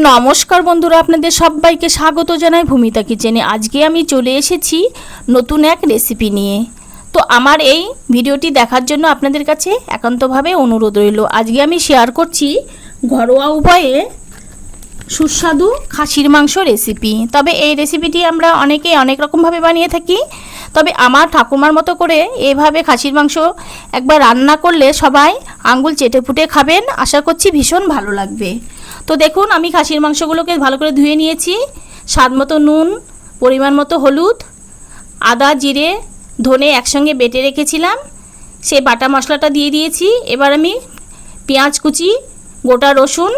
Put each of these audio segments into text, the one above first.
নমস্কার বন্ধুরা, আপনাদের সবাইকে স্বাগত জানাই ভূমিতা কিচেনে। আজকে আমি চলে এসেছি নতুন এক রেসিপি নিয়ে। তো আমার এই ভিডিওটি দেখার জন্য আপনাদের কাছে একান্তভাবে অনুরোধ রইল। আজকে আমি শেয়ার করছি ঘরোয়া উপায়ে সুস্বাদু খাসির মাংস রেসিপি। তবে এই রেসিপিটি আমরা অনেকে অনেক রকমভাবে বানিয়ে থাকি, তবে আমার ঠাকুমার মতো করে এভাবে খাসির মাংস একবার রান্না করলে সবাই আঙ্গুল চেটে ফুটে খাবেন। আশা করছি ভীষণ ভালো লাগবে। তো দেখুন, আমি খাসির মাংসগুলোকে ভালো করে ধুয়ে নিয়েছি। স্বাদ মতো নুন, পরিমাণ মতো হলুদ, আদা জিরে ধনে একসঙ্গে বেটে রেখেছিলাম, সেই বাটা মশলাটা দিয়ে দিয়েছি। এবার আমি পেঁয়াজ কুচি, গোটা রসুন,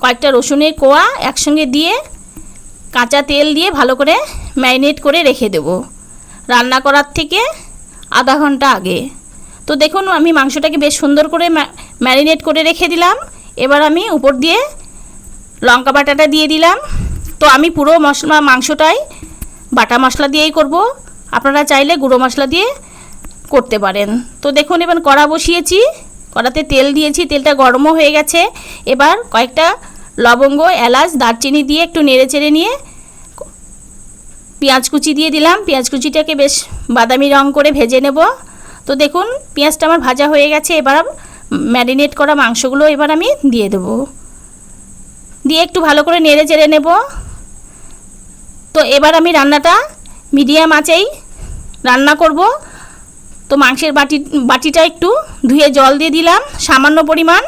কয়েকটা রসুনের কোয়া একসঙ্গে দিয়ে কাঁচা তেল দিয়ে ভালো করে ম্যারিনেট করে রেখে দেব রান্না করার থেকে আধা ঘন্টা আগে। তো দেখুন, আমি মাংসটাকে বেশ সুন্দর করে ম্যারিনেট করে রেখে দিলাম। এবার আমি উপর দিয়ে লঙ্কা বাটাটা দিয়ে দিলাম। তো আমি পুরো মাংসটাই বাটা মশলা দিয়েই করব, আপনারা চাইলে গুঁড়ো মশলা দিয়ে করতে পারেন। তো দেখুন, এবার কড়া বসিয়েছি, কড়াতে তেল দিয়েছি, তেলটা গরমও হয়ে গেছে। এবার কয়েকটা লবঙ্গ, এলাচ, দারচিনি দিয়ে একটু নেড়ে চেড়ে নিয়ে পেঁয়াজ কুচি দিয়ে দিলাম। পেঁয়াজ কুচিটাকে বেশ বাদামি রং করে ভেজে নেব। তো দেখুন, পেঁয়াজটা আমার ভাজা হয়ে গেছে। এবার ম্যারিনেট করা মাংসগুলো এবার আমি দিয়ে দেব, দিয়ে একটু ভালো করে নেড়ে চেড়ে নেব। তো এবার আমি রান্নাটা মিডিয়াম আঁচেই রান্না করব। তো মাংসের বাটিটা একটু ধুয়ে জল দিয়ে দিলাম সামান্য পরিমাণ।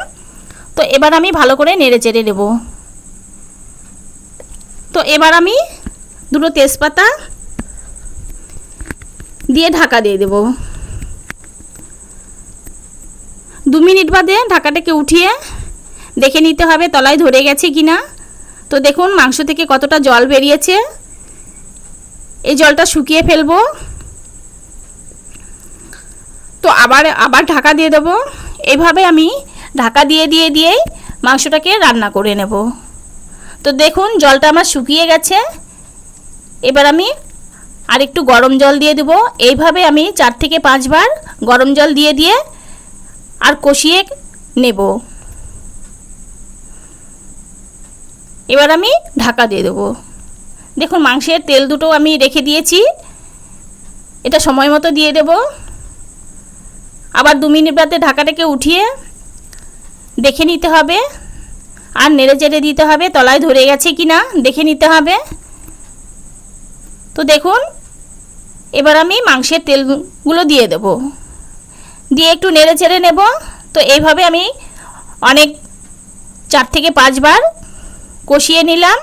তো এবার আমি ভালো করে নেড়ে চেড়ে নেব। তো এবার আমি দুটো তেজপাতা দিয়ে ঢাকা দিয়ে দেব। 2 মিনিট বাদে ঢাকাটাকে উঠিয়ে দেখে নিতে হবে তলায় ধরে গেছে কিনা। তো দেখুন, মাংস থেকে কতটা জল বেরিয়েছে। এই জলটা শুকিয়ে ফেলবো। তো আবার ঢাকা দিয়ে দেব। এইভাবে আমি ঢাকা দিয়েই মাংসটাকে রান্না করে নেব। তো দেখুন, জলটা আমার শুকিয়ে গেছে। এবার আমি আরেকটু গরম জল দিয়ে দেব। এইভাবে আমি 4 থেকে 5 বার গরম জল দিয়ে আর কষিয়ে নেব। এবার আমি ঢাকা দিয়ে দেব। দেখুন, মাংসের তেল দুটো আমি রেখে দিয়েছি, এটা সময় মতো দিয়ে দেব। আবার 2 মিনিট বাদে ঢাকাটাকে উঠিয়ে দেখে নিতে হবে আর নেড়ে চেড়ে দিতে হবে তলায় ধরে গেছে কিনা দেখে নিতে হবে। তো দেখুন, এবার আমি মাংসের তেলগুলো দিয়ে দেব, দিয়ে একটু নেড়ে চেড়ে নেব। তো এইভাবে আমি অনেক 4 থেকে 5 বার কষিয়ে নিলাম।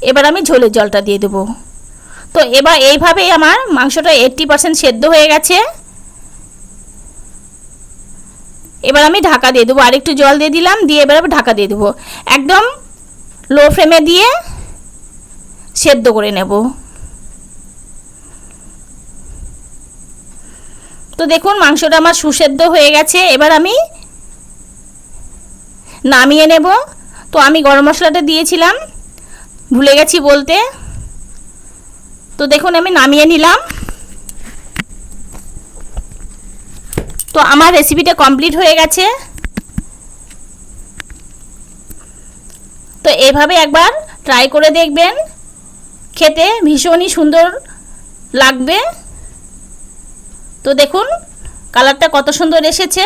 এবার আমি ঝোলের জলটা দিয়ে দেব। তো এবার এইভাবেই আমার মাংসটা 80% সেদ্ধ হয়ে গেছে। এবার আমি ঢাকা দিয়ে দেবো, আরেকটু জল দিয়ে দিলাম, দিয়ে এবার ঢাকা দিয়ে দেবো। একদম লো ফ্লেমে দিয়ে সেদ্ধ করে নেব। তো দেখুন, মাংসটা আমার সুসেদ্ধ হয়ে গেছে। এবার আমি নামিয়ে নেব। তো আমি গরম মশলাটা দিয়েছিলাম, ভুলে গেছি বলতে। তো দেখুন, আমি নামিয়ে নিলাম। তো আমার রেসিপিটা কমপ্লিট হয়ে গেছে। তো এভাবে একবার ট্রাই করে দেখবেন, খেতে ভীষণই সুন্দর লাগবে। তো দেখুন, কালারটা কত সুন্দর এসেছে।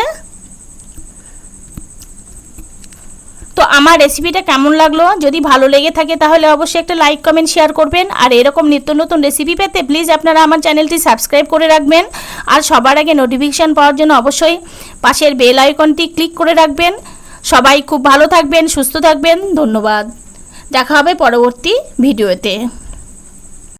তো আমার রেসিপিটা কেমন লাগলো, যদি ভালো লেগে থাকে তাহলে অবশ্যই একটা লাইক কমেন্ট শেয়ার করবেন। আর এরকম নিত্য নতুন রেসিপি পেতে প্লিজ আপনারা আমার চ্যানেলটি সাবস্ক্রাইব করে রাখবেন। আর সবার আগে নোটিফিকেশান পাওয়ার জন্য অবশ্যই পাশের বেল আইকনটি ক্লিক করে রাখবেন। সবাই খুব ভালো থাকবেন, সুস্থ থাকবেন। ধন্যবাদ। দেখা হবে পরবর্তী ভিডিওতে।